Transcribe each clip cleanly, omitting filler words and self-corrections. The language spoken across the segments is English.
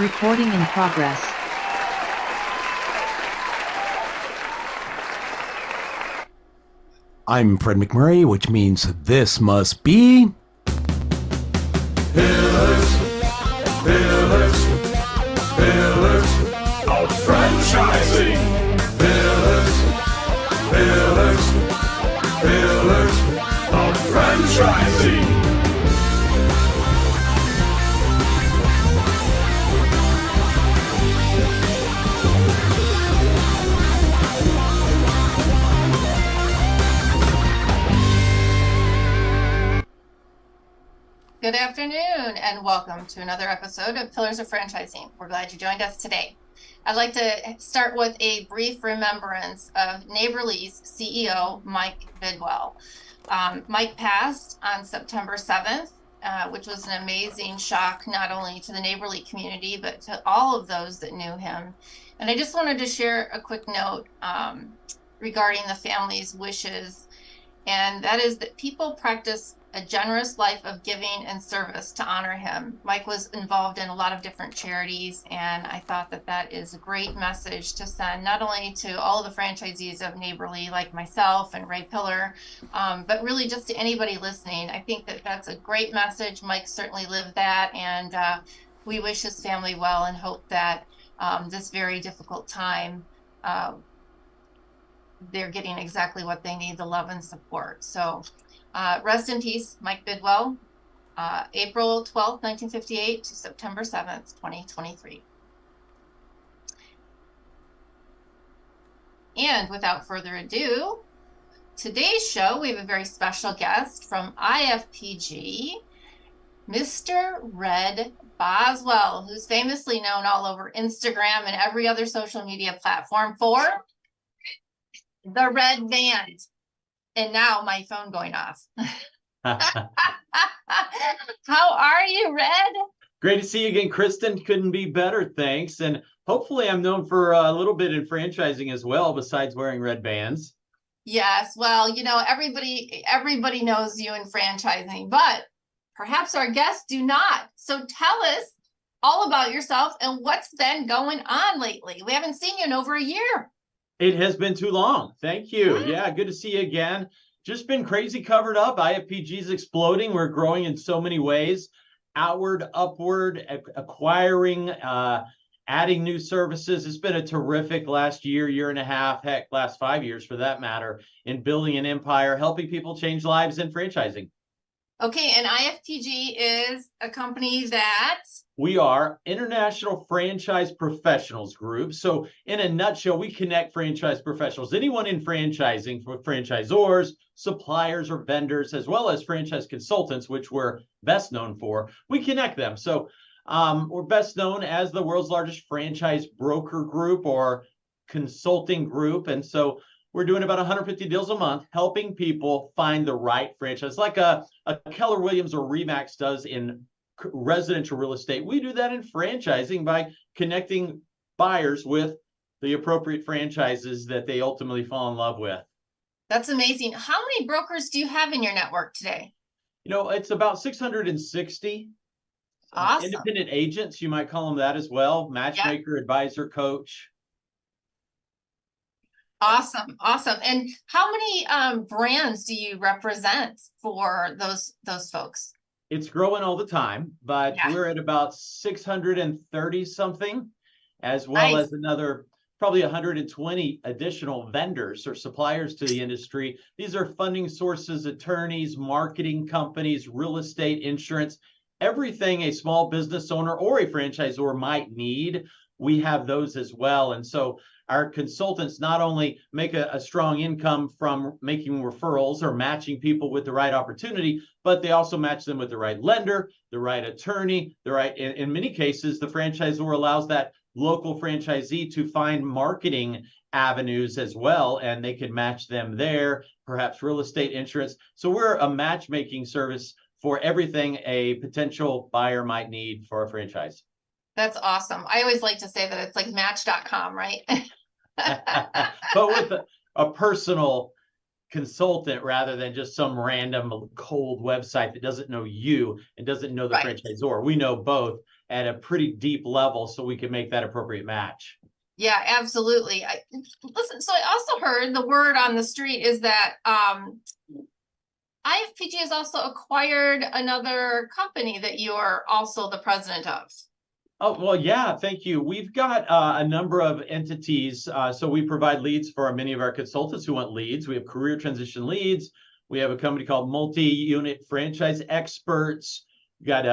Recording in progress. I'm Fred McMurray, which means this must be... Pillars of franchising. Pillars of franchising. Good afternoon and welcome to another episode of Pillars of Franchising. We're glad you joined us today. I'd like to start with a brief remembrance of Neighborly's CEO, Mike Bidwell. Mike passed on September 7th, which was an amazing shock, not only to the Neighborly community, but to all of those that knew him. And I just wanted to share a quick note regarding the family's wishes, and that is that people practice a generous life of giving and service to honor him. Mike was involved in a lot of different charities, and I thought that that is a great message to send not only to all of the franchisees of Neighborly like myself and Ray Pillar, but really just to anybody listening. I think that that's a great message. Mike certainly lived that, and we wish his family well and hope that this very difficult time, they're getting exactly what they need, the love and support. So rest in peace, Mike Bidwell, April 12th, 1958 to September 7th, 2023. And without further ado, today's show, we have a very special guest from IFPG, Mr. Red Boswell, who's famously known all over Instagram and every other social media platform for the Red Band. And now my phone going off. How are you, Red? Great to see you again, Kristin. Couldn't be better, thanks. And hopefully I'm known for a little bit in franchising as well, besides wearing red bands. Yes, well, you know, everybody knows you in franchising, but perhaps our guests do not. So tell us all about yourself and what's been going on lately. We haven't seen you in over a year. It has been too long. Thank you. Yeah, good to see you again. Just been crazy covered up. IFPG is exploding. We're growing in so many ways. Outward, upward, acquiring, adding new services. It's been a terrific last year and a half, heck, last 5 years for that matter, in building an empire, helping people change lives in franchising. Okay, and IFPG is a company that... We are International Franchise Professionals Group. So in a nutshell, we connect franchise professionals, anyone in franchising, for franchisors, suppliers, or vendors, as well as franchise consultants, which we're best known for. We connect them. So we're best known as the world's largest franchise broker group or consulting group. And so we're doing about 150 deals a month, helping people find the right franchise, like a Keller Williams or Remax does in residential real estate. We do that in franchising by connecting buyers with the appropriate franchises that they ultimately fall in love with. That's amazing. How many brokers do you have in your network today? You know, it's about 660. Awesome. Independent agents, you might call them that as well. Matchmaker, advisor, coach. Awesome. And how many brands do you represent for those folks? It's growing all the time, but we're at about 630 something, as well as another probably 120 additional vendors or suppliers to the industry. These are funding sources, attorneys, marketing companies, real estate, insurance, everything a small business owner or a franchisor might need. We have those as well. And so our consultants not only make a strong income from making referrals or matching people with the right opportunity, but they also match them with the right lender, the right attorney, in many cases, the franchisor allows that local franchisee to find marketing avenues as well, and they can match them there, perhaps real estate, insurance. So we're a matchmaking service for everything a potential buyer might need for a franchise. That's awesome. I always like to say that it's like Match.com, right? But with a personal consultant rather than just some random cold website that doesn't know you and doesn't know the franchisor. We know both at a pretty deep level so we can make that appropriate match. Yeah, absolutely. Listen, so I also heard the word on the street is that IFPG has also acquired another company that you're also the president of. Oh, well, yeah, thank you. We've got a number of entities. So we provide leads for many of our consultants who want leads. We have career transition leads. We have a company called Multi-Unit Franchise Experts. We've got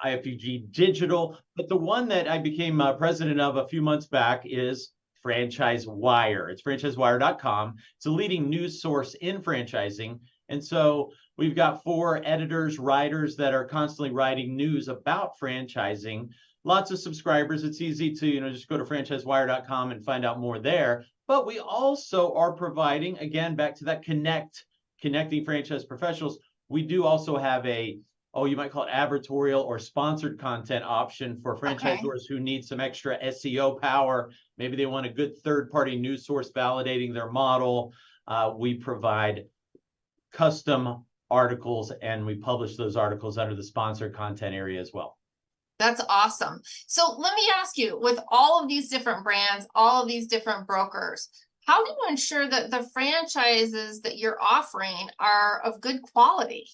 IFPG Digital. But the one that I became president of a few months back is Franchise Wire. It's franchisewire.com. It's a leading news source in franchising. And so we've got 4 editors, writers that are constantly writing news about franchising. Lots of subscribers. It's easy to, just go to franchisewire.com and find out more there. But we also are providing, again, back to that connecting franchise professionals. We do also have you might call it advertorial or sponsored content option for franchisors who need some extra SEO power. Maybe they want a good third-party news source validating their model. We provide custom articles, and we publish those articles under the sponsored content area as well. That's awesome. So let me ask you, with all of these different brands, all of these different brokers, how do you ensure that the franchises that you're offering are of good quality?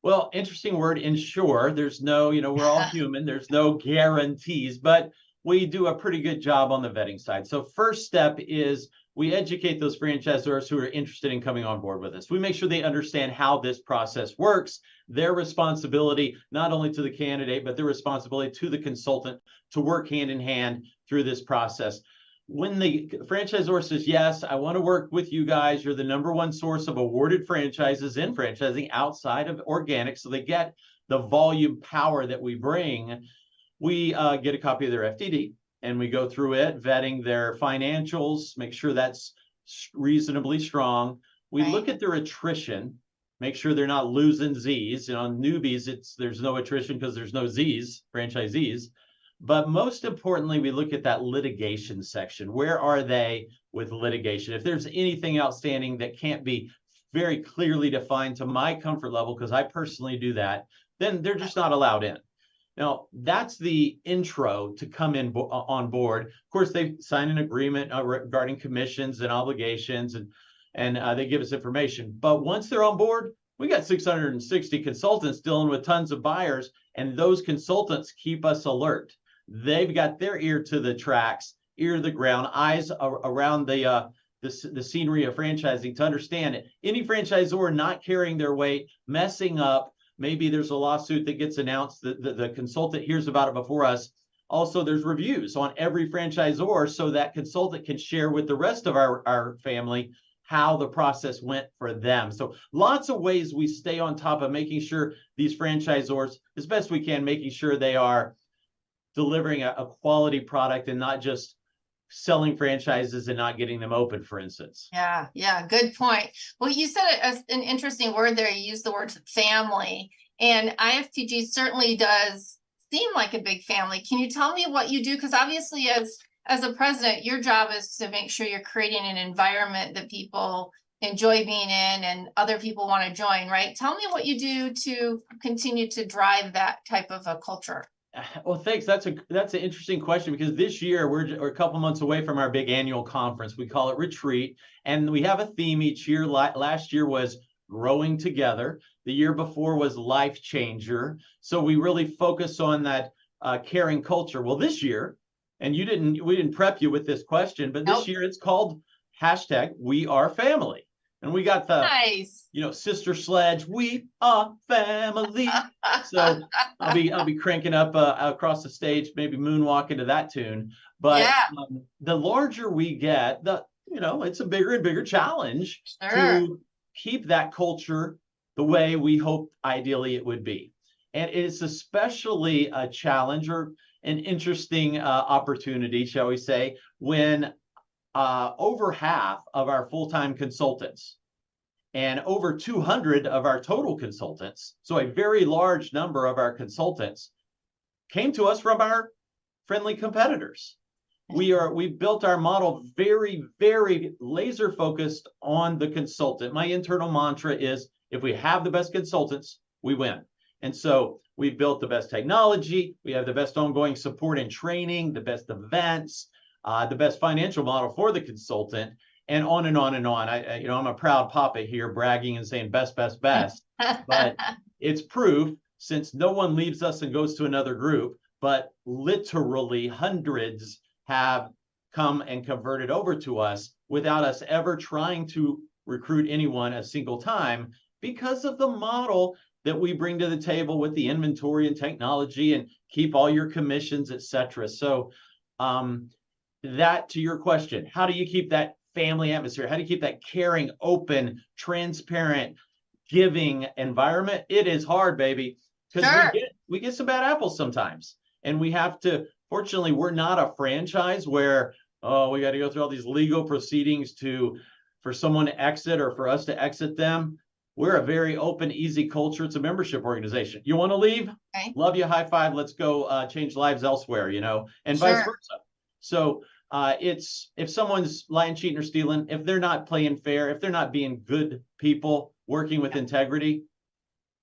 Well, interesting word, ensure. There's no, we're all human. There's no guarantees, but we do a pretty good job on the vetting side. So first step is we educate those franchisors who are interested in coming on board with us. We make sure they understand how this process works, their responsibility, not only to the candidate, but their responsibility to the consultant to work hand in hand through this process. When the franchisor says, yes, I want to work with you guys, you're the #1 source of awarded franchises in franchising outside of organic, so they get the volume power that we bring, we get a copy of their FDD. And we go through it, vetting their financials, make sure that's reasonably strong. We look at their attrition, make sure they're not losing Z's. Newbies, there's no attrition because there's no Z's, franchisees. But most importantly, we look at that litigation section. Where are they with litigation? If there's anything outstanding that can't be very clearly defined to my comfort level, because I personally do that, then they're just not allowed in. Now, that's the intro to come in on board. Of course, they sign an agreement regarding commissions and obligations, and they give us information. But once they're on board, we got 660 consultants dealing with tons of buyers, and those consultants keep us alert. They've got their ear to the tracks, ear to the ground, eyes around the scenery of franchising to understand it. Any franchisor not carrying their weight, messing up, maybe there's a lawsuit that gets announced, the consultant hears about it before us. Also, there's reviews on every franchisor so that consultant can share with the rest of our family how the process went for them. So lots of ways we stay on top of making sure these franchisors, as best we can, making sure they are delivering a quality product and not just selling franchises and not getting them open, for instance. Yeah, good point. Well, you said an interesting word there. You used the word family, and IFPG certainly does seem like a big family. Can you tell me what you do? Because obviously, as a president, your job is to make sure you're creating an environment that people enjoy being in and other people want to join, right? Tell me what you do to continue to drive that type of a culture. Well, thanks. That's an interesting question, because this year we're a couple months away from our big annual conference. We call it Retreat, and we have a theme each year. Last year was Growing Together. The year before was Life Changer. So we really focus on that caring culture. Well, this year, and we didn't prep you with this question, but this year it's called #WeAreFamily. And we got the, nice. Sister Sledge, we are family. So I'll be cranking up across the stage, maybe moonwalking to that tune. But the larger we get, it's a bigger and bigger challenge to keep that culture the way we hope ideally it would be. And it's especially a challenge or an interesting opportunity, shall we say, when over half of our full-time consultants and over 200 of our total consultants, so a very large number of our consultants, came to us from our friendly competitors. We've built our model very, very laser focused on the consultant. My internal mantra is, if we have the best consultants, we win. And so we've built the best technology, we have the best ongoing support and training, the best events, the best financial model for the consultant, and on and on and on. I'm a proud papa here, bragging and saying best, best, best, but it's proof, since no one leaves us and goes to another group, but literally hundreds have come and converted over to us without us ever trying to recruit anyone a single time, because of the model that we bring to the table with the inventory and technology and keep all your commissions, etc. So that, to your question, how do you keep that family atmosphere? How do you keep that caring, open, transparent, giving environment? It is hard, baby, because we get some bad apples sometimes. And we have to, fortunately, we're not a franchise where, we got to go through all these legal proceedings for someone to exit or for us to exit them. We're a very open, easy culture. It's a membership organization. You want to leave? Okay. Love you. High five. Let's go change lives elsewhere, and vice versa. So it's, if someone's lying, cheating, or stealing, if they're not playing fair, if they're not being good people, working with integrity,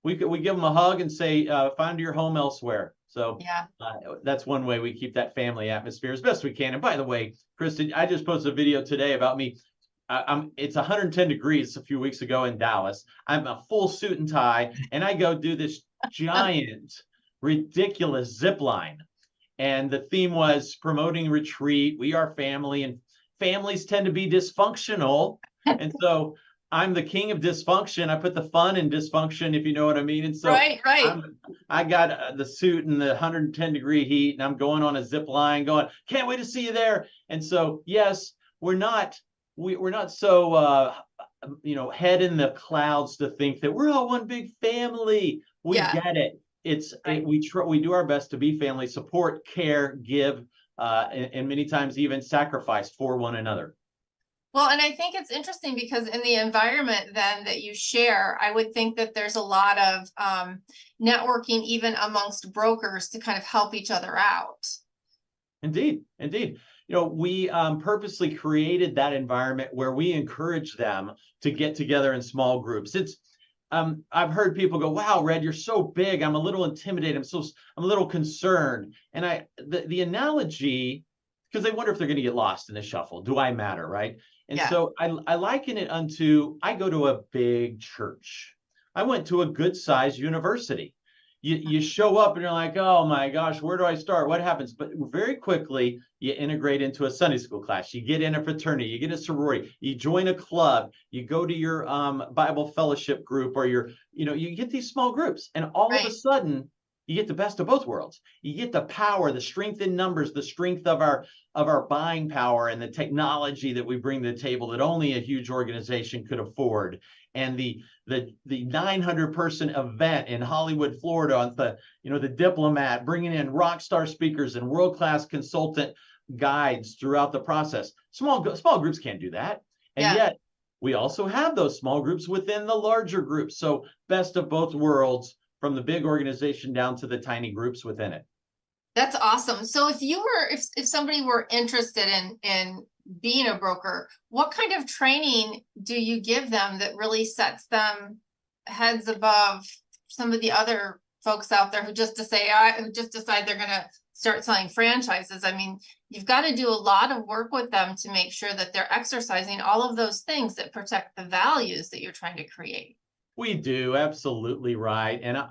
we give them a hug and say, find your home elsewhere. So that's one way we keep that family atmosphere as best we can. And by the way, Kristin, I just posted a video today about me. It's 110 degrees a few weeks ago in Dallas. I'm a full suit and tie, and I go do this giant, ridiculous zip line. And the theme was promoting retreat. We are family, and families tend to be dysfunctional. And so I'm the king of dysfunction. I put the fun in dysfunction, if you know what I mean. And so right. I got the suit in the 110-degree heat, and I'm going on a zip line going, can't wait to see you there. And so, yes, we're not so, head in the clouds to think that we're all one big family. We get it. We do our best to be family, support, care, give, and many times even sacrifice for one another. Well, and I think it's interesting because in the environment then that you share, I would think that there's a lot of networking even amongst brokers to kind of help each other out. Indeed. We purposely created that environment where we encourage them to get together in small groups. It's I've heard people go, wow, Red, you're so big. I'm a little intimidated. I'm a little concerned. And the analogy, because they wonder if they're going to get lost in the shuffle. Do I matter, right? And so I liken it unto, I go to a big church. I went to a good sized university. You show up and you're like, oh my gosh, where do I start? What happens? But very quickly, you integrate into a Sunday school class. You get in a fraternity, you get a sorority, you join a club, you go to your Bible fellowship group, or you get these small groups, and all of a sudden, you get the best of both worlds. You get the power, the strength in numbers, the strength of our buying power, and the technology that we bring to the table that only a huge organization could afford. And the 900-person event in Hollywood, Florida, on the Diplomat, bringing in rock star speakers and world-class consultant guides throughout the process. Small groups can't do that, and yet we also have those small groups within the larger groups. So best of both worlds, from the big organization down to the tiny groups within it. That's awesome. So if somebody were interested in being a broker, what kind of training do you give them that really sets them heads above some of the other folks out there who just decide they're going to start selling franchises? I mean, you've got to do a lot of work with them to make sure that they're exercising all of those things that protect the values that you're trying to create. We do, absolutely right. And a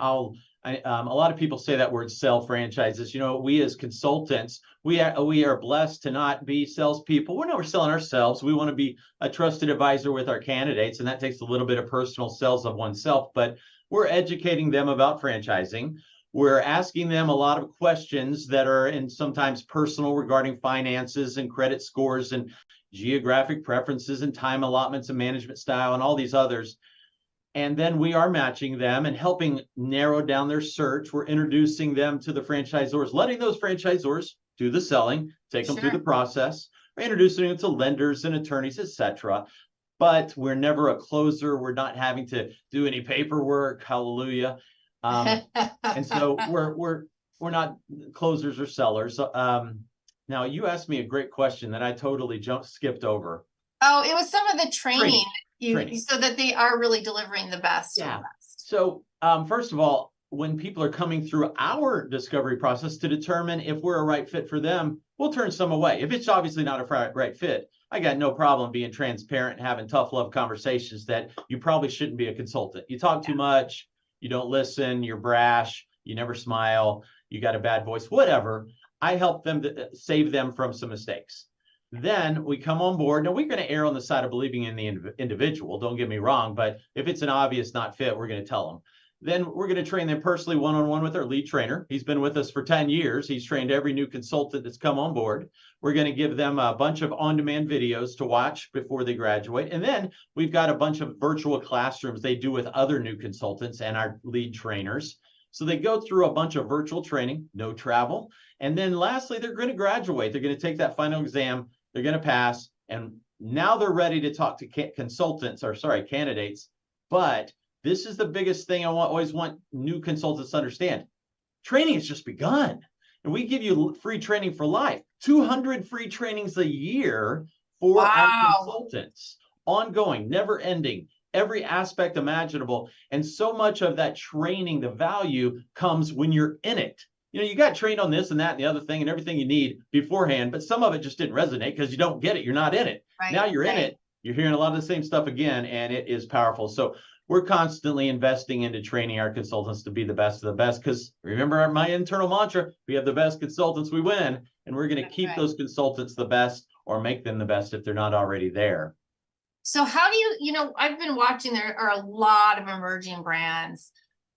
lot of people say that word, sell franchises. We as consultants, we are blessed to not be salespeople. We're selling ourselves. We want to be a trusted advisor with our candidates, and that takes a little bit of personal sales of oneself. But we're educating them about franchising. We're asking them a lot of questions that are sometimes personal, regarding finances and credit scores and geographic preferences and time allotments and management style and all these others. And then we are matching them and helping narrow down their search. We're introducing them to the franchisors, letting those franchisors do the selling, take them through the process. We're introducing them to lenders and attorneys, etc. But we're never a closer. We're not having to do any paperwork. Hallelujah. And so we're not closers or sellers. Now, you asked me a great question that I totally skipped over. Oh, it was some of the training. So that they are really delivering the best. Yeah. So first of all, when people are coming through our discovery process to determine if we're a right fit for them, we'll turn some away. If it's obviously not a right fit, I got no problem being transparent and having tough love conversations that you probably shouldn't be a consultant. You talk too much, you don't listen, you're brash, you never smile, you got a bad voice, whatever. I help them to save them from some mistakes. Then we come on board. Now, we're going to err on the side of believing in the individual. Don't get me wrong. But if it's an obvious not fit, we're going to tell them. Then we're going to train them personally one-on-one with our lead trainer. He's been with us for 10 years. He's trained every new consultant that's come on board. We're going to give them a bunch of on-demand videos to watch before they graduate. And then we've got a bunch of virtual classrooms they do with other new consultants and our lead trainers. So they go through a bunch of virtual training, no travel. And then lastly, they're going to graduate. They're going to take that final exam. They're going to pass. And now they're ready to talk to candidates. But this is the biggest thing I always want new consultants to understand. Training has just begun. And we give you free training for life. 200 free trainings a year for our consultants. Ongoing, never ending. Every aspect imaginable. And so much of that training, the value comes when you're in it. You know, you got trained on this and that and the other thing and everything you need beforehand, but some of it just didn't resonate because you don't get it. You're not in it. Right. Now you're in it. You're hearing a lot of the same stuff again, and it is powerful. So we're constantly investing into training our consultants to be the best of the best, because remember my internal mantra, we have the best consultants, we win, and we're going to keep those consultants the best or make them the best if they're not already there. So how do you, I've been watching, there are a lot of emerging brands.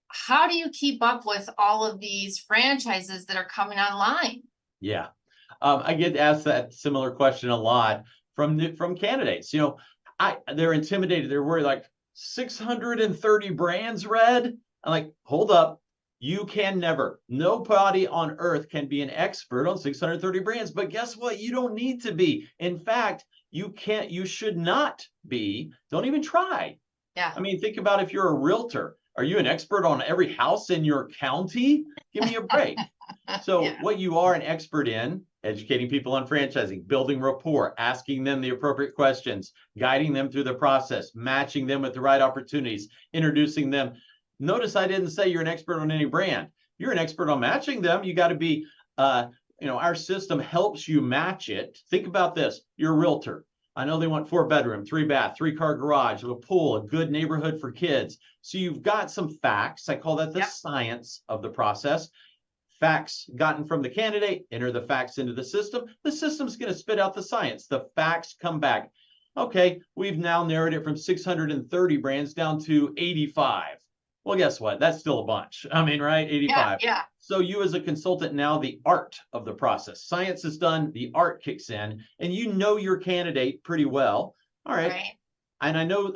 How do you keep up with all of these franchises that are coming online? Yeah, I get asked that similar question a lot from candidates. They're intimidated. They're worried, like 630 brands, Red. I'm like, hold up. You can never. Nobody on earth can be an expert on 630 brands. But guess what? You don't need to be. In fact, you should not be. Don't even try. Yeah. I mean, think about if you're a realtor. Are you an expert on every house in your county? Give me a break. So what you are an expert in, educating people on franchising, building rapport, asking them the appropriate questions, guiding them through the process, matching them with the right opportunities, introducing them. Notice I didn't say you're an expert on any brand. You're an expert on matching them. You got to be, our system helps you match it. Think about this. You're a realtor. I know they want 4-bedroom, 3-bath, 3-car garage, a pool, a good neighborhood for kids. So you've got some facts. I call that the science of the process. Facts gotten from the candidate, enter the facts into the system. The system's going to spit out the science. The facts come back. Okay, we've now narrowed it from 630 brands down to 85. Well, guess what? That's still a bunch. I mean, right? 85. Yeah. So you as a consultant, now the art of the process. Science is done, the art kicks in, and you know your candidate pretty well. All right. And I know,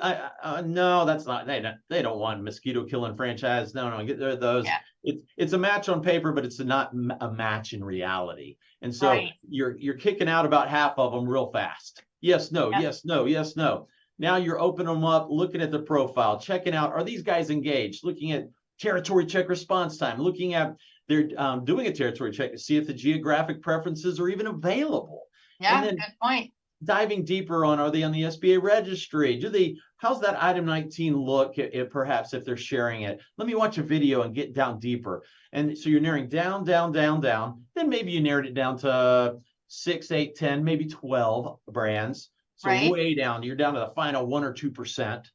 no, that's not, they don't want mosquito killing franchise. No, get rid of those. Yeah. It's a match on paper, but it's not a match in reality. And so you're kicking out about half of them real fast. Yes, no, yes, no, yes, no. Now you're opening them up, looking at the profile, checking out, are these guys engaged? Looking at territory check response time, looking at, they're doing a territory check to see if the geographic preferences are even available. Yeah, good point. Diving deeper on, are they on the SBA registry? How's that item 19 look, perhaps if they're sharing it? Let me watch a video and get down deeper. And so you're narrowing down. Then maybe you narrowed it down to 6, 8, 10, maybe 12 brands. So way down, you're down to the final 1 or 2%.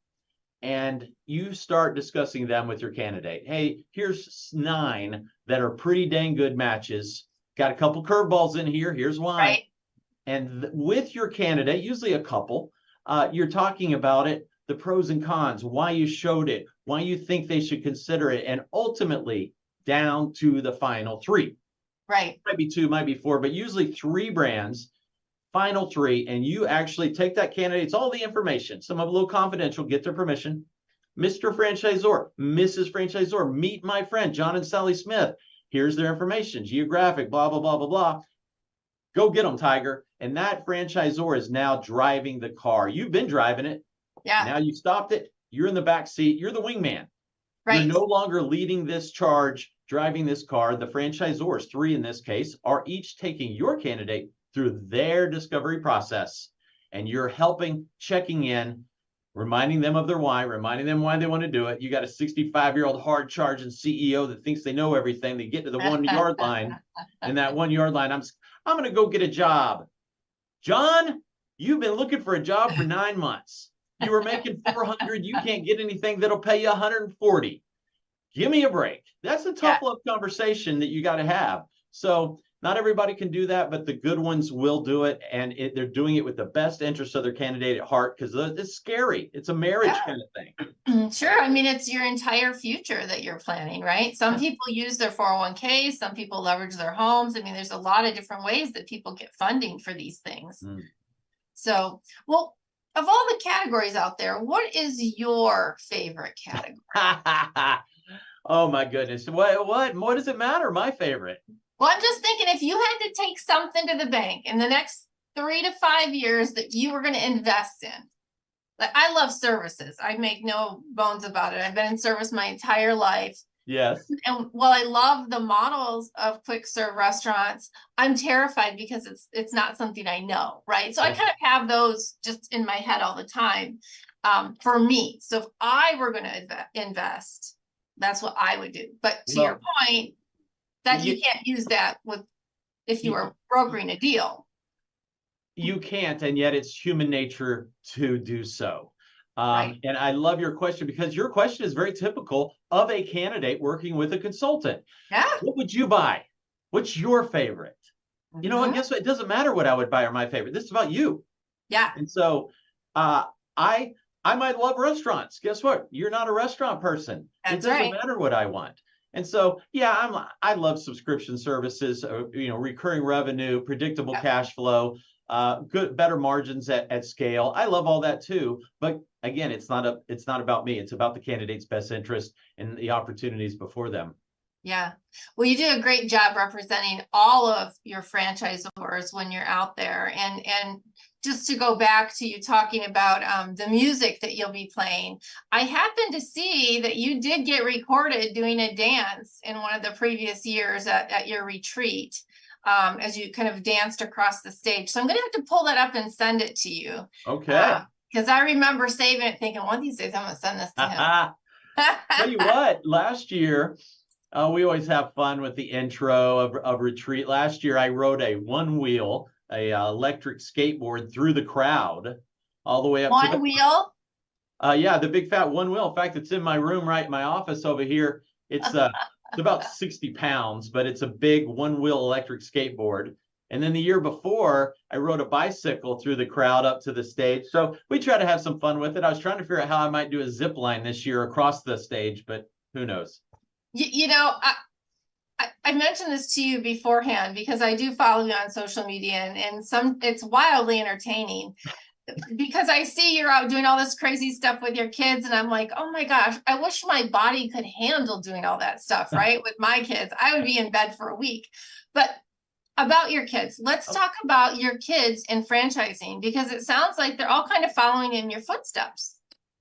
And you start discussing them with your candidate. Hey, here's 9 that are pretty dang good matches. Got a couple curveballs in here. Here's why. Right. And with your candidate, usually a couple, you're talking about it, the pros and cons, why you showed it, why you think they should consider it, and ultimately down to the final 3. Right. Might be 2, might be 4, but usually 3 brands. Final 3, and you actually take that candidate, it's all the information, some of it a little confidential, get their permission. Mr. Franchisor, Mrs. Franchisor, meet my friend, John and Sally Smith. Here's their information, geographic, blah, blah, blah, blah, blah. Go get them, Tiger. And that franchisor is now driving the car. You've been driving it. Yeah. Now you stopped it. You're in the back seat. You're the wingman. Right. You're no longer leading this charge, driving this car. The franchisors, 3 in this case, are each taking your candidate through their discovery process, and you're helping, checking in, reminding them of their why, reminding them why they want to do it. You got a 65-year-old hard charging CEO that thinks they know everything. They get to the 1 yard line, and that 1 yard line, I'm going to go get a job. John, you've been looking for a job for 9 months. You were making 400. You can't get anything that'll pay you 140. Give me a break. That's a tough love conversation that you got to have. So not everybody can do that, but the good ones will do it. And they're doing it with the best interest of their candidate at heart, because it's scary. It's a marriage kind of thing. Sure. I mean, it's your entire future that you're planning, right? Some people use their 401k. Some people leverage their homes. I mean, there's a lot of different ways that people get funding for these things. So, well, of all the categories out there, what is your favorite category? Oh my goodness. What does it matter? My favorite. Well, I'm just thinking, if you had to take something to the bank in the next 3 to 5 years that you were going to invest in, like, I love services. I make no bones about it. I've been in service my entire life. Yes. And while I love the models of quick serve restaurants, I'm terrified because it's not something I know, right? So I kind of have those just in my head all the time for me. So if I were going to invest, that's what I would do. But to your point, that you can't use that if you were brokering a deal. You can't, and yet it's human nature to do so. Right. And I love your question, because your question is very typical of a candidate working with a consultant. Yeah. What would you buy? What's your favorite? You know what? Guess what? It doesn't matter what I would buy or my favorite. This is about you. Yeah. And so I might love restaurants. Guess what? You're not a restaurant person. That's it doesn't right. matter what I want. And so, I love subscription services, recurring revenue, predictable cash flow, better margins at scale. I love all that too. But again, it's not about me. It's about the candidate's best interest and the opportunities before them. Yeah. Well, you do a great job representing all of your franchisors when you're out there. And just to go back to you talking about the music that you'll be playing, I happened to see that you did get recorded doing a dance in one of the previous years at your retreat, as you kind of danced across the stage. So I'm going to have to pull that up and send it to you. Okay. Because I remember saving it thinking, one of these days I'm going to send this to him. Tell you what, last year, we always have fun with the intro of retreat. Last year, I rode a one-wheel, electric skateboard through the crowd, all the way up. One wheel? Yeah, the big fat one wheel. In fact, it's in my room, right in my office over here. It's about 60 pounds, but it's a big one-wheel electric skateboard. And then the year before, I rode a bicycle through the crowd up to the stage. So we try to have some fun with it. I was trying to figure out how I might do a zip line this year across the stage, but who knows? You know, I mentioned this to you beforehand because I do follow you on social media, and it's wildly entertaining because I see you're out doing all this crazy stuff with your kids, and I'm like, oh my gosh, I wish my body could handle doing all that stuff, right? With my kids, I would be in bed for a week. But about your kids, let's talk about your kids in franchising, because it sounds like they're all kind of following in your footsteps.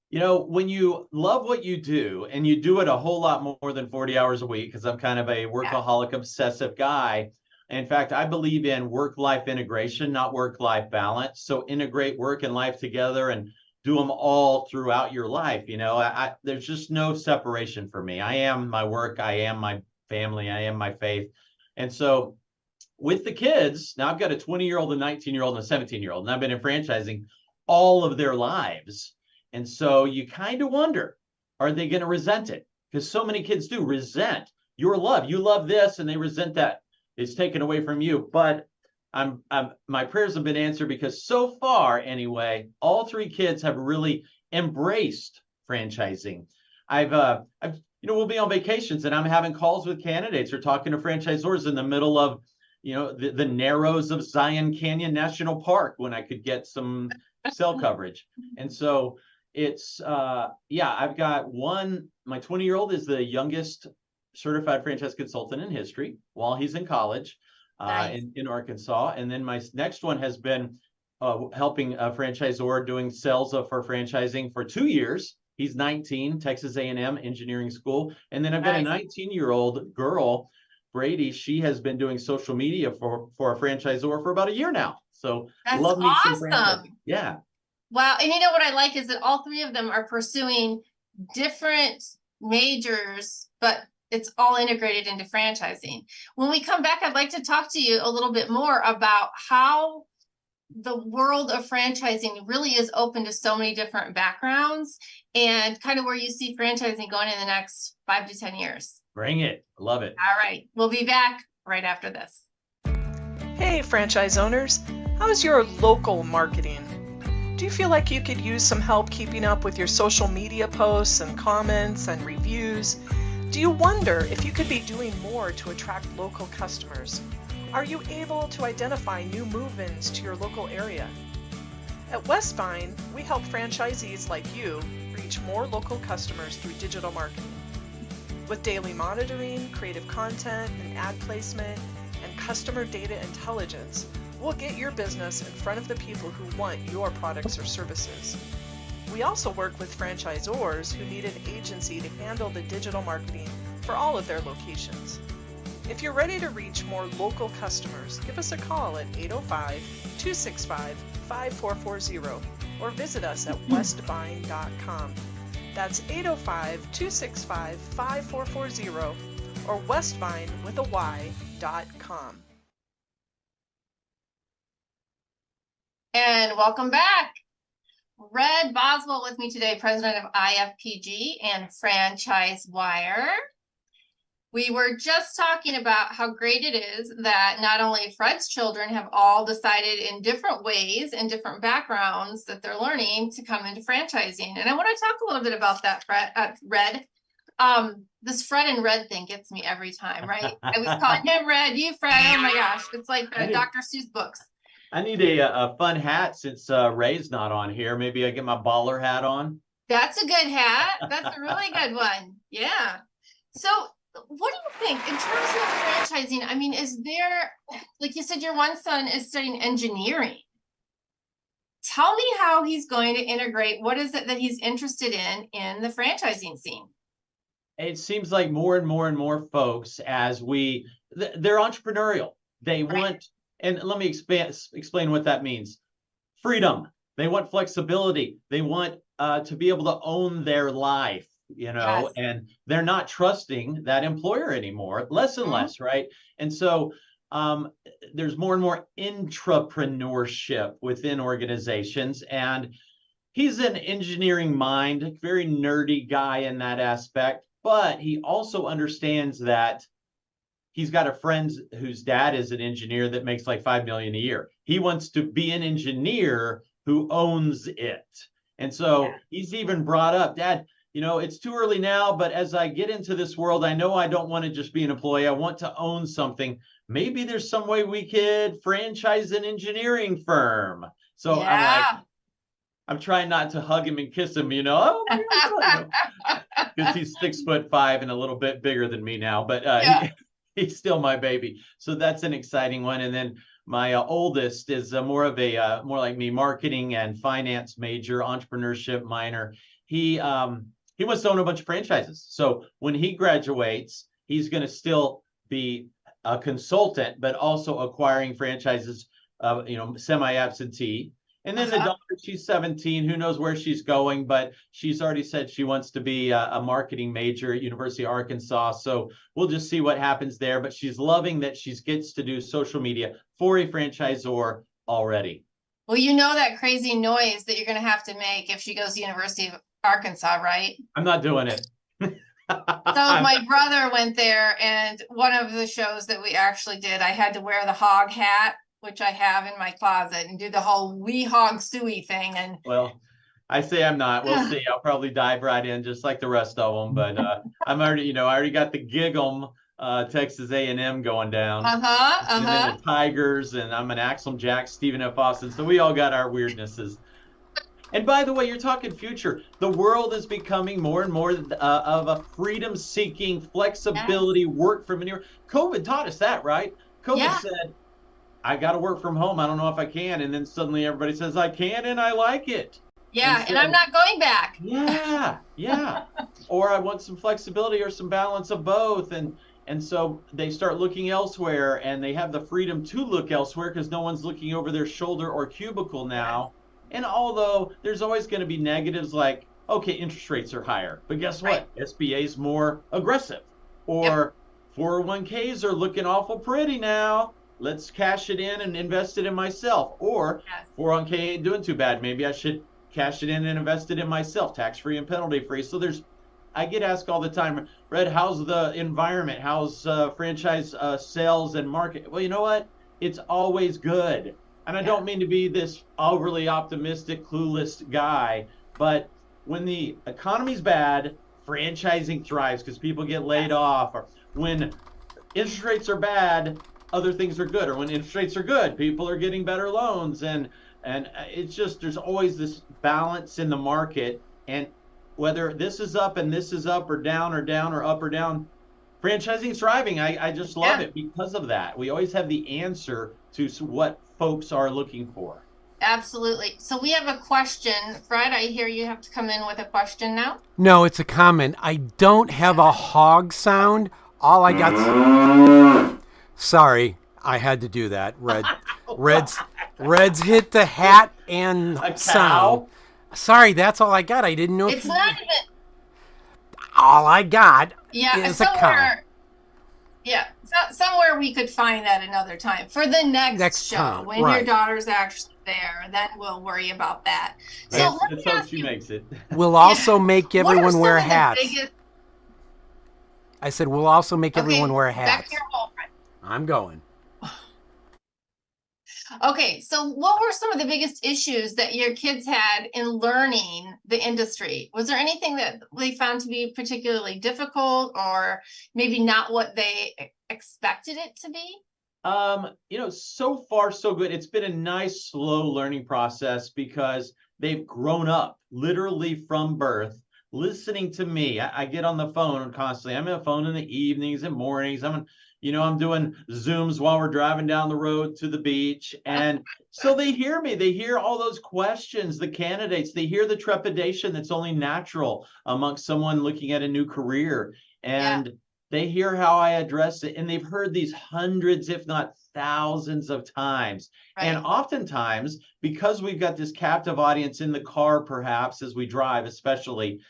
You know, when you love what you do and you do it a whole lot more than 40 hours a week, because I'm kind of a workaholic, obsessive guy. In fact, I believe in work-life integration, not work-life balance. So integrate work and life together and do them all throughout your life. You know, there's just no separation for me. I am my work. I am my family. I am my faith. And so with the kids, now I've got a 20-year-old, a 19-year-old, and a 17-year-old, and I've been in franchising all of their lives. And so you kind of wonder, are they going to resent it? Because so many kids do resent your love. You love this, and they resent that it's taken away from you. But my prayers have been answered, because so far, anyway, all three kids have really embraced franchising. We'll be on vacations, and I'm having calls with candidates or talking to franchisors in the middle of, the narrows of Zion Canyon National Park when I could get some cell coverage. And so it's, I've got my 20-year-old is the youngest certified franchise consultant in history while he's in college. Nice. in Arkansas. And then my next one has been helping a franchisor doing sales for franchising for 2 years. He's 19, Texas A&M Engineering School. And then I've got a 19-year-old girl, Brady. She has been doing social media for a franchisor for about a year now. So that's love me some awesome. Yeah. Wow. And you know what I like is that all three of them are pursuing different majors, but it's all integrated into franchising. When we come back, I'd like to talk to you a little bit more about how the world of franchising really is open to so many different backgrounds and kind of where you see franchising going in the next 5 to 10 years. Bring it. Love it. All right. We'll be back right after this. Hey, franchise owners. How's your local marketing? Do you feel like you could use some help keeping up with your social media posts and comments and reviews? Do you wonder if you could be doing more to attract local customers? Are you able to identify new move-ins to your local area? At Westvine, we help franchisees like you reach more local customers through digital marketing. With daily monitoring, creative content, and ad placement, and customer data intelligence, we'll get your business in front of the people who want your products or services. We also work with franchisors who need an agency to handle the digital marketing for all of their locations. If you're ready to reach more local customers, give us a call at 805-265-5440 or visit us at westvine.com. That's 805-265-5440 or westvine.com. And welcome back. Red Boswell with me today, president of IFPG and Franchise Wire. We were just talking about how great it is that not only Fred's children have all decided in different ways and different backgrounds that they're learning to come into franchising. And I want to talk a little bit about that, Red. This Fred and Red thing gets me every time, right? I was calling him Red, you Fred. Oh my gosh, it's like Dr. Seuss books. I need a fun hat since Ray's not on here. Maybe I get my baller hat on. That's a good hat. That's a really good one. Yeah. So what do you think in terms of franchising? I mean, is there, like you said, your one son is studying engineering. Tell me how he's going to integrate. What is it that he's interested in the franchising scene? It seems like more and more and more folks, as they're entrepreneurial. They want, and let me explain what that means. Freedom. They want flexibility. They want to be able to own their life, Yes. and they're not trusting that employer anymore, less and less, right? And so there's more and more intrapreneurship within organizations. And he's an engineering mind, very nerdy guy in that aspect, but he also understands that he's got a friend whose dad is an engineer that makes like $5 million a year. He wants to be an engineer who owns it. And so he's even brought up, Dad, it's too early now, but as I get into this world, I know I don't want to just be an employee. I want to own something. Maybe there's some way we could franchise an engineering firm. So I'm trying not to hug him and kiss him, oh my God, because he's 6'5" and a little bit bigger than me now, but he's still my baby. So that's an exciting one. And then my oldest is more like me, marketing and finance major, entrepreneurship minor. He wants to own a bunch of franchises. So when he graduates, he's going to still be a consultant, but also acquiring franchises, semi-absentee. And then the daughter, she's 17, who knows where she's going, but she's already said she wants to be a marketing major at University of Arkansas. So we'll just see what happens there. But she's loving that she gets to do social media for a franchisor already. Well, that crazy noise that you're going to have to make if she goes to University of Arkansas, right? I'm not doing it. So my brother went there, and one of the shows that we actually did, I had to wear the hog hat, which I have in my closet, and do the whole "we hog suey" thing. And well, I say I'm not. We'll see. I'll probably dive right in just like the rest of them. But I'm already, I already got the Gig'em Texas A&M going down. And then the Tigers, and I'm an Axel Jack, Stephen F. Austin. So we all got our weirdnesses. And by the way, you're talking future. The world is becoming more and more of a freedom-seeking, flexibility, work from anywhere. COVID taught us that, right? COVID said, I got to work from home. I don't know if I can. And then suddenly everybody says, I can and I like it. Yeah, and I'm not going back. Yeah. Or I want some flexibility or some balance of both. And so they start looking elsewhere, and they have the freedom to look elsewhere because no one's looking over their shoulder or cubicle now. And although there's always going to be negatives like, okay, interest rates are higher, but guess what? SBA is more aggressive, or 401ks are looking awful pretty now. Let's cash it in and invest it in myself. Or 401k ain't doing too bad. Maybe I should cash it in and invest it in myself, tax-free and penalty-free. So I get asked all the time, Red, how's the environment? How's franchise sales and market? Well, you know what? It's always good. And I don't mean to be this overly optimistic, clueless guy, but when the economy's bad, franchising thrives because people get laid off. Or when interest rates are bad, other things are good. Or when interest rates are good, people are getting better loans. And it's just, there's always this balance in the market. And whether this is up and this is up or down or up or down, franchising is thriving. I just love it because of that. We always have the answer to what folks are looking for. Absolutely. So we have a question. Fred, I hear you have to come in with a question now. No, it's a comment. I don't have a hog sound. All I got. Sorry, I had to do that. Red's hit the hat and sound. Sorry, that's all I got. I didn't know. It's not even. All I got is a cow. Yeah, somewhere we could find that another time for the next show time, when your daughter's actually there. Then we'll worry about that. So let's hope she makes it. We'll also make everyone wear hats. I said we'll also make everyone wear hats. Back to your hole, Fred. I'm going. Okay, so what were some of the biggest issues that your kids had in learning the industry? Was there anything that they found to be particularly difficult, or maybe not what they expected it to be? So far so good. It's been a nice, slow learning process because they've grown up literally from birth, listening to me. I get on the phone constantly. I'm on the phone in the evenings and mornings. I'm doing Zooms while we're driving down the road to the beach. And so they hear me. They hear all those questions, the candidates. They hear the trepidation that's only natural amongst someone looking at a new career. And they hear how I address it. And they've heard these hundreds, if not thousands of times. And oftentimes, because we've got this captive audience in the car, perhaps as we drive, especially,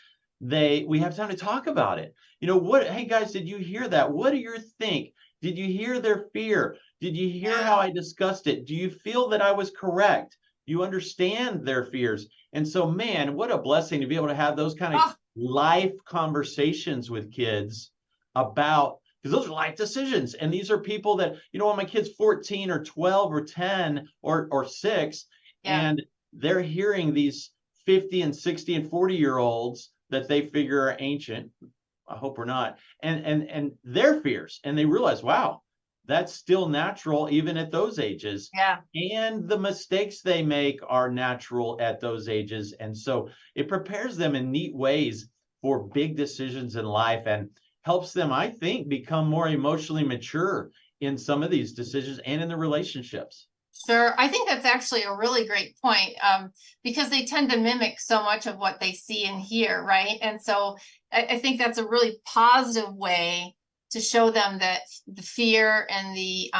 we have time to talk about it. Hey guys, did you hear that? What do you think? Did you hear their fear? Did you hear how I discussed it? Do you feel that I was correct? Do you understand their fears? And so, man, what a blessing to be able to have those kind of life conversations with kids about, because those are life decisions. And these are people that, when my kid's 14 or 12 or 10 or 6, and they're hearing these 50 and 60 and 40-year-olds that they figure are ancient. I hope we're not. And their fears. And they realize, wow, that's still natural even at those ages. And the mistakes they make are natural at those ages. And so it prepares them in neat ways for big decisions in life and helps them, I think, become more emotionally mature in some of these decisions and in the relationships. Sure. I think that's actually a really great point, because they tend to mimic so much of what they see and hear, right? And so I think that's a really positive way to show them that the fear and the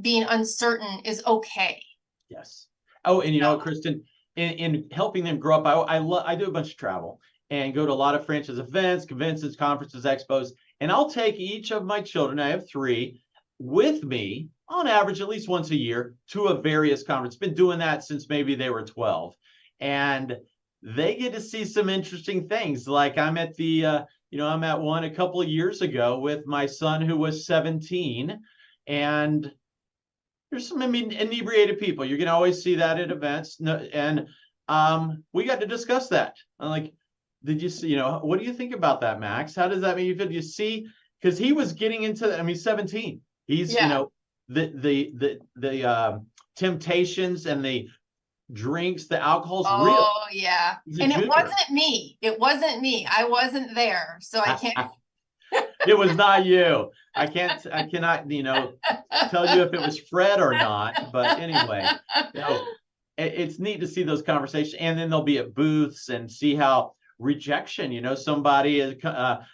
being uncertain is okay. Yes. Oh, and Kristin, in helping them grow up, I do a bunch of travel and go to a lot of franchise events, conventions, conferences, expos, and I'll take each of my children, I have 3, with me on average at least once a year to a various conference. Been doing that since maybe they were 12, and they get to see some interesting things. Like I'm at I'm at one a couple of years ago with my son who was 17, and there's some inebriated people. You're going to always see that at events. And we got to discuss that. I'm like, did you see, what do you think about that, Max? How does that make you feel? Do you see, because he was getting into, 17. He's, the temptations and the drinks, the alcohol's real. Oh, yeah. And it wasn't me. I wasn't there. So I can't. It was not you. I cannot, tell you if it was Fred or not. But anyway, it's neat to see those conversations. And then they'll be at booths and see how rejection, somebody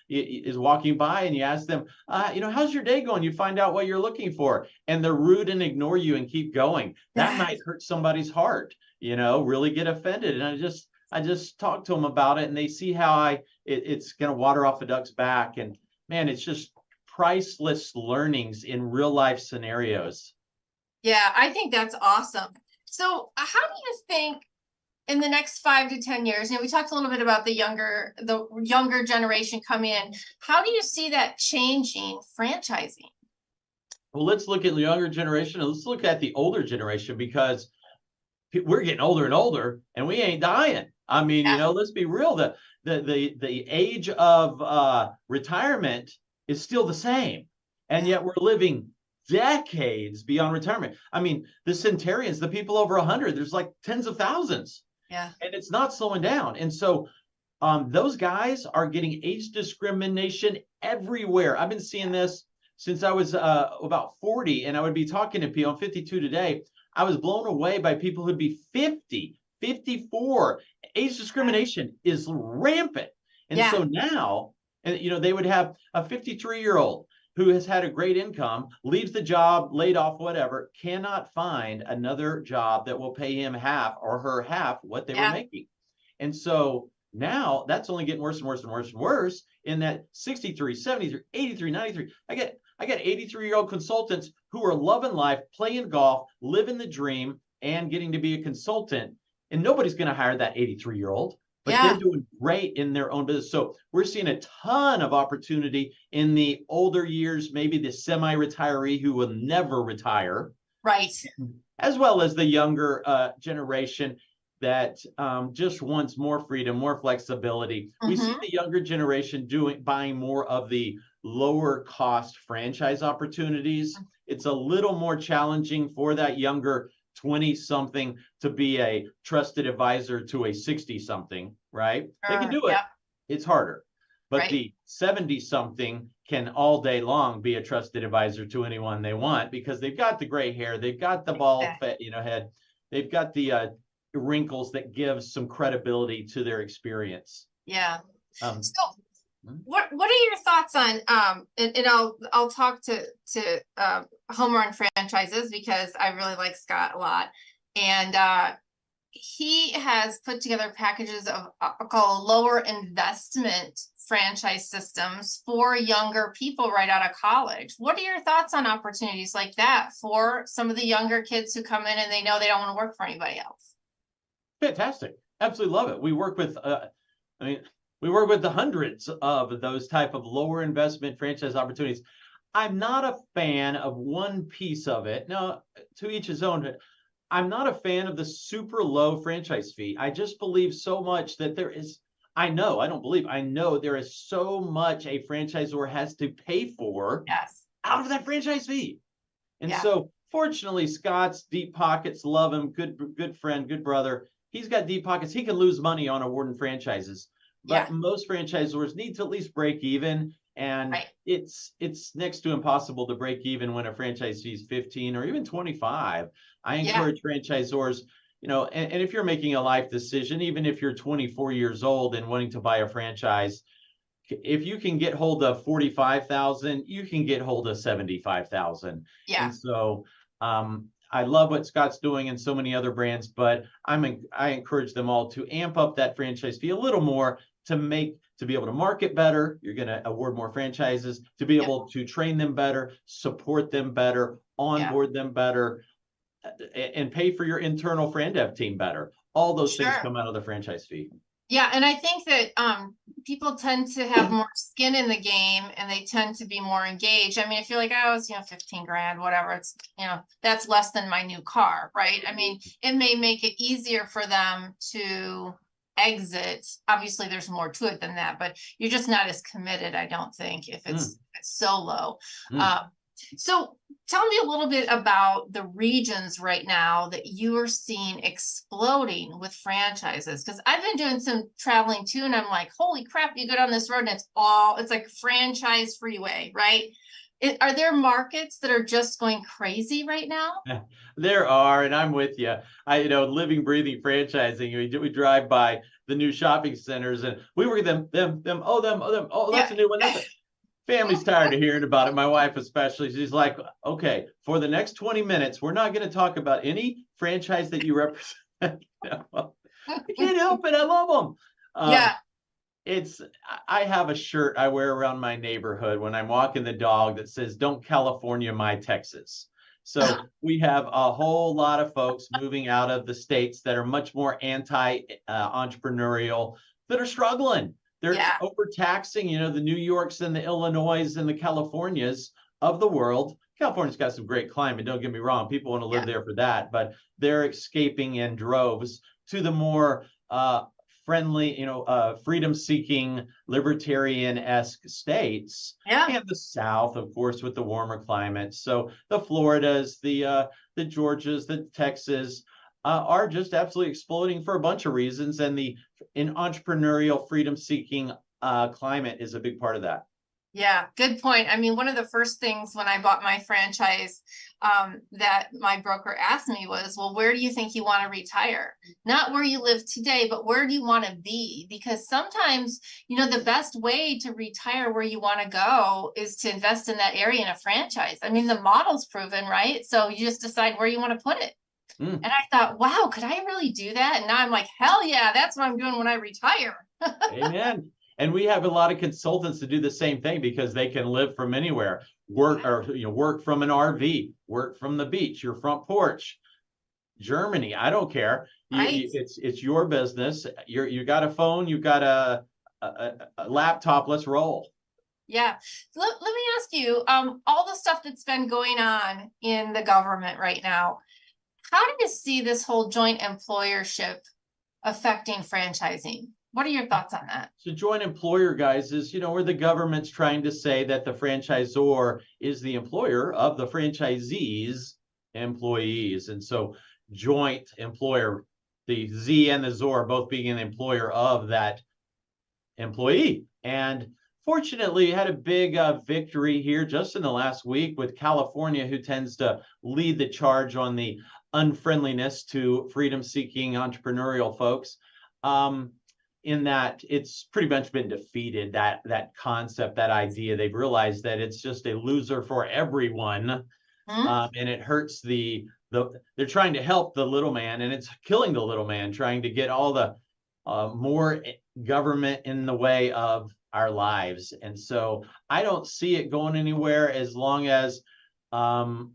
is walking by and you ask them, how's your day going? You find out what you're looking for, and they're rude and ignore you and keep going. That might hurt somebody's heart. really get offended. And I just talk to them about it, and they see how it's going to water off a duck's back. And man, it's just priceless learnings in real life scenarios. Yeah, I think that's awesome. So how do you think in the next 5 to 10 years, we talked a little bit about the younger generation coming in. How do you see that changing franchising? Well, let's look at the younger generation, and let's look at the older generation, because we're getting older and older, and we ain't dying. I mean, let's be real. The age of retirement is still the same, and yet we're living decades beyond retirement. I mean, the centenarians, the people over 100, there's like tens of thousands. Yeah. And it's not slowing down. And so those guys are getting age discrimination everywhere. I've been seeing this since I was about 40, and I would be talking to people. I'm 52 today. I was blown away by people who'd be 50, 54. Age discrimination is rampant. And so now, they would have a 53-year-old who has had a great income, leaves the job, laid off, whatever, cannot find another job that will pay him half or her half what they were making. And so now that's only getting worse and worse and worse and worse, in that 63, 73, 83, 93. I got 83-year-old consultants who are loving life, playing golf, living the dream, and getting to be a consultant. And nobody's going to hire that 83-year-old. But they're doing great in their own business. So we're seeing a ton of opportunity in the older years, maybe the semi-retiree who will never retire. Right. As well as the younger generation that just wants more freedom, more flexibility. We see the younger generation buying more of the lower cost franchise opportunities. It's a little more challenging for that younger 20-something to be a trusted advisor to a 60-something, right? They can do it. It's harder. But the 70-something can all day long be a trusted advisor to anyone they want, because they've got the gray hair, they've got the bald head, they've got the wrinkles that give some credibility to their experience. Yeah. What are your thoughts on and I'll talk to home run franchises, because I really like Scott a lot, and he has put together packages of called lower investment franchise systems for younger people right out of college. What are your thoughts on opportunities like that for some of the younger kids who come in and they know they don't want to work for anybody else? Fantastic. Absolutely love it. We work with the hundreds of those type of lower investment franchise opportunities. I'm not a fan of one piece of it. Now, to each his own. I'm not a fan of the super low franchise fee. I just believe so much that I know there is so much a franchisor has to pay for out of that franchise fee. And so fortunately, Scott's deep pockets, love him, good friend, good brother. He's got deep pockets. He can lose money on awarding franchises. But most franchisors need to at least break even. And it's next to impossible to break even when a franchise fee is 15 or even 25. I encourage franchisors, and if you're making a life decision, even if you're 24 years old and wanting to buy a franchise, if you can get hold of 45,000, you can get hold of 75,000. Yeah. And so I love what Scott's doing and so many other brands, but I encourage them all to amp up that franchise fee a little more to be able to market better. You're going to award more franchises, to be able to train them better, support them better, onboard them better, and pay for your internal fran dev team better. All those things come out of the franchise fee. Yeah, and I think that people tend to have more skin in the game, and they tend to be more engaged. I mean, if you're like, oh, it's 15 grand, whatever, it's that's less than my new car, right? I mean, it may make it easier for them to exit. Obviously, there's more to it than that, but you're just not as committed, I don't think, if it's so low. So tell me a little bit about the regions right now that you are seeing exploding with franchises, because I've been doing some traveling too, and I'm like, holy crap, you go down this road and it's like franchise freeway, right? Are there markets that are just going crazy right now? There are, and I'm with you. Living, breathing franchising. We drive by the new shopping centers, and we work at them. Oh, that's a new one. Family's tired of hearing about it. My wife especially. She's like, okay, for the next 20 minutes, we're not going to talk about any franchise that you represent. I can't help it. I love them. Yeah. I have a shirt I wear around my neighborhood when I'm walking the dog that says, "Don't California my Texas." So we have a whole lot of folks moving out of the states that are much more anti-entrepreneurial, that are struggling. They're overtaxing, the New Yorks and the Illinois and the Californias of the world. California's got some great climate, don't get me wrong. People want to live there for that, but they're escaping in droves to the more friendly, freedom-seeking, libertarian-esque states, and the South, of course, with the warmer climate. So the Floridas, the Georgias, the Texas are just absolutely exploding for a bunch of reasons, and the entrepreneurial, freedom-seeking climate is a big part of that. Yeah, good point. I mean, one of the first things when I bought my franchise that my broker asked me was, well, where do you think you want to retire? Not where you live today, but where do you want to be? Because sometimes, the best way to retire where you want to go is to invest in that area in a franchise. I mean, the model's proven, right? So you just decide where you want to put it. And I thought, wow, could I really do that? And now I'm like, hell yeah, that's what I'm doing when I retire. Amen. And we have a lot of consultants to do the same thing because they can live from anywhere, work from an RV, work from the beach, your front porch, Germany. I don't care. It's your business. You got a phone, you got a laptop. Let's roll. Yeah. Let me ask you, all the stuff that's been going on in the government right now, how do you see this whole joint employership affecting franchising? What are your thoughts on that? So joint employer, guys, is, where the government's trying to say that the franchisor is the employer of the franchisee's employees. And so joint employer, the Z and the ZOR both being an employer of that employee. And fortunately, had a big victory here just in the last week with California, who tends to lead the charge on the unfriendliness to freedom-seeking entrepreneurial folks. In that it's pretty much been defeated, that concept, that idea. They've realized that it's just a loser for everyone. And it hurts they're trying to help the little man, and it's killing the little man, trying to get all the more government in the way of our lives. And so I don't see it going anywhere as long as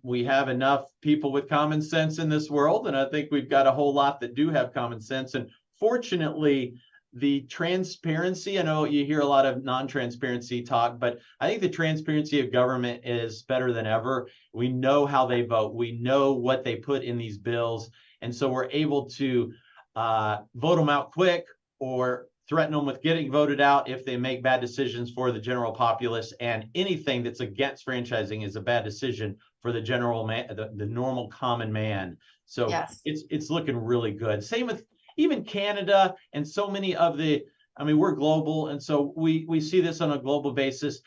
we have enough people with common sense in this world. And I think we've got a whole lot that do have common sense. And fortunately, the transparency, I know you hear a lot of non-transparency talk, but I think the transparency of government is better than ever. We know how they vote. We know what they put in these bills. And so we're able to vote them out quick or threaten them with getting voted out if they make bad decisions for the general populace. And anything that's against franchising is a bad decision for the general man, the normal common man. So it's looking really good. Same with even Canada and so many of we're global. And so we see this on a global basis.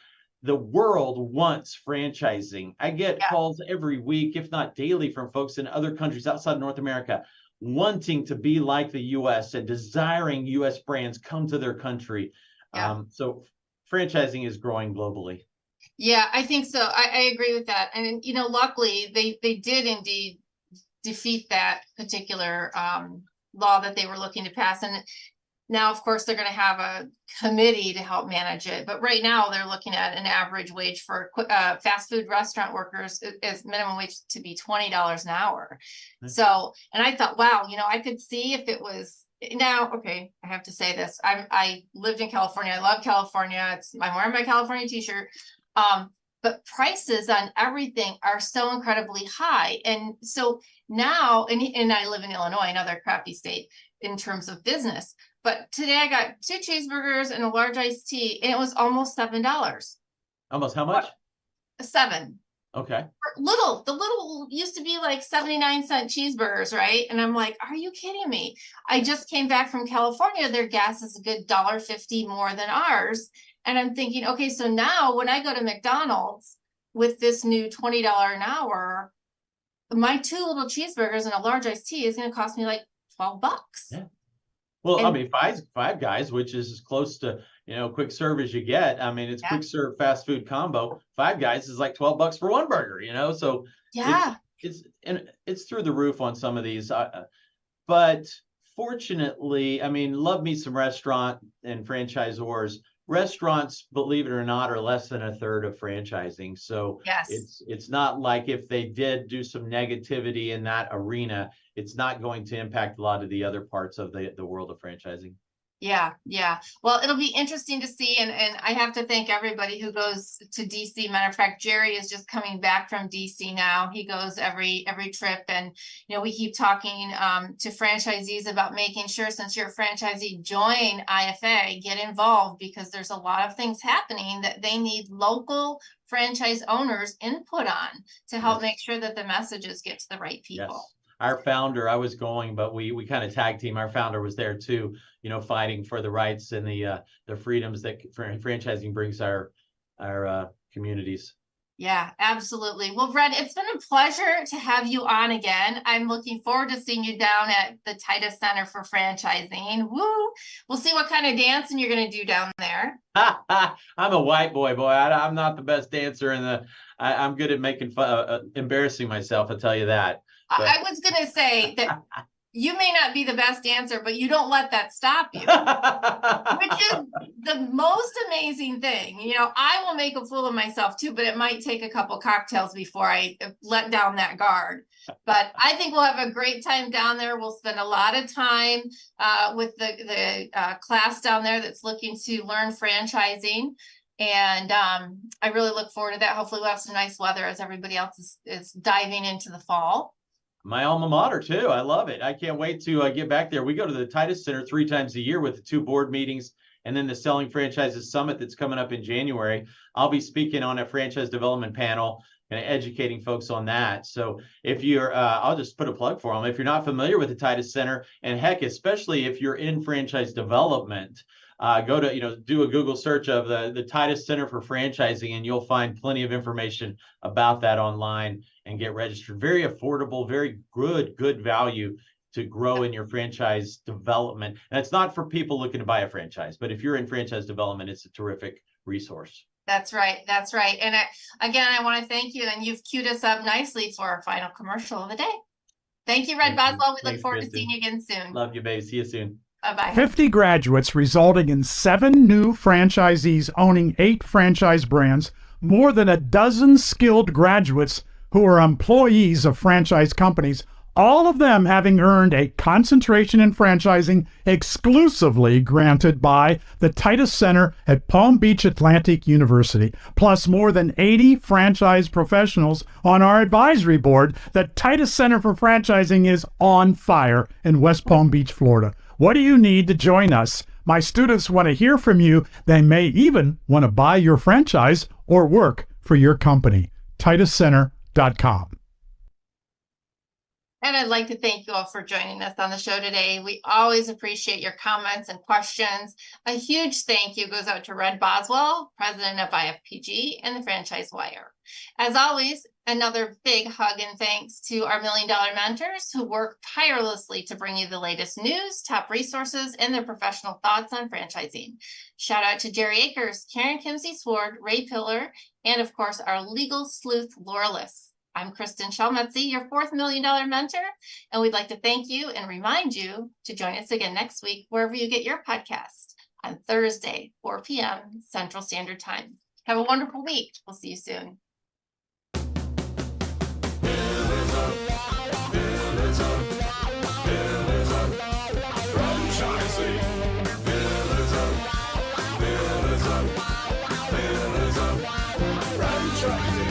The world wants franchising. I get calls every week, if not daily, from folks in other countries outside North America wanting to be like the U.S. and desiring U.S. brands come to their country. So franchising is growing globally. Yeah, I think so. I agree with that. And, luckily they did indeed defeat that particular law that they were looking to pass. And now, of course, they're going to have a committee to help manage it. But right now they're looking at an average wage for fast food restaurant workers as minimum wage to be $20 an hour. So, and I thought, wow, I could see if it was now, okay, I have to say this. I lived in California. I love California. I'm wearing my California t-shirt. But prices on everything are so incredibly high. And so now, and I live in Illinois, another crappy state in terms of business. But today I got 2 cheeseburgers and a large iced tea, and it was almost $7. Almost how much? 7. Okay. The little used to be like 79-cent cheeseburgers, right? And I'm like, are you kidding me? I just came back from California. Their gas is a good $1.50 more than ours. And I'm thinking, okay, so now when I go to McDonald's with this new $20 an hour, my 2 little cheeseburgers and a large iced tea is going to cost me like $12. Yeah. Well, Five Guys, which is as close to, quick serve as you get. I mean, it's quick serve fast food combo. Five Guys is like $12 for one burger, so it's through the roof on some of these. But fortunately, I mean, love me some restaurant and franchisors. Restaurants, believe it or not, are less than a third of franchising. So yes, it's not like if they did do some negativity in that arena, it's not going to impact a lot of the other parts of the world of franchising. Yeah, yeah. Well, it'll be interesting to see, and I have to thank everybody who goes to DC. Matter of fact, Jerry is just coming back from DC now. He goes every trip, and we keep talking to franchisees about making sure, since you're a franchisee, join IFA, get involved, because there's a lot of things happening that they need local franchise owners input on to help make sure that the messages get to the right people. Yes. Our founder, I was going, but we kind of tag team. Our founder was there too, fighting for the rights and the freedoms that franchising brings our communities. Yeah, absolutely. Well, Red, it's been a pleasure to have you on again. I'm looking forward to seeing you down at the Titus Center for Franchising. Woo! We'll see what kind of dancing you're going to do down there. I'm a white boy. I'm not the best dancer, I'm good at making fun, embarrassing myself. I'll tell you that. But I was going to say that you may not be the best dancer, but you don't let that stop you, which is the most amazing thing. I will make a fool of myself too, but it might take a couple cocktails before I let down that guard. But I think we'll have a great time down there. We'll spend a lot of time with the class down there that's looking to learn franchising. And I really look forward to that. Hopefully we'll have some nice weather as everybody else is diving into the fall. My alma mater too. I love it. I can't wait to get back there. We go to the Titus Center 3 times a year with the 2 board meetings and then the Selling Franchises Summit that's coming up in January. I'll be speaking on a franchise development panel and educating folks on that. So if you're, I'll just put a plug for them. If you're not familiar with the Titus Center, and heck, especially if you're in franchise development, go to, do a Google search of the Titus Center for Franchising, and you'll find plenty of information about that online and get registered. Very affordable, very good value to grow in your franchise development. And it's not for people looking to buy a franchise, but if you're in franchise development, it's a terrific resource. That's right. That's right. And I want to thank you. And you've queued us up nicely for our final commercial of the day. Thank you, Red Boswell. We look forward to seeing you again soon. Love you, babe. See you soon. Bye-bye. 50 graduates, resulting in 7 new franchisees owning 8 franchise brands, more than a dozen skilled graduates who are employees of franchise companies, all of them having earned a concentration in franchising exclusively granted by the Titus Center at Palm Beach Atlantic University, plus more than 80 franchise professionals on our advisory board. The Titus Center for Franchising is on fire in West Palm Beach, Florida. What do you need to join us? My students want to hear from you. They may even want to buy your franchise or work for your company. TitusCenter.com. And I'd like to thank you all for joining us on the show today. We always appreciate your comments and questions. A huge thank you goes out to Red Boswell, president of IFPG and the Franchise Wire. As always, another big hug and thanks to our $1 Million mentors who work tirelessly to bring you the latest news, top resources, and their professional thoughts on franchising. Shout out to Jerry Akers, Karen Kimsey-Sword, Ray Pillar, and of course, our legal sleuth, Laura Liss. I'm Kristin Selmeczy, your 4th $1 Million mentor, and we'd like to thank you and remind you to join us again next week, wherever you get your podcast, on Thursday, 4 p.m. Central Standard Time. Have a wonderful week. We'll see you soon. Franchising.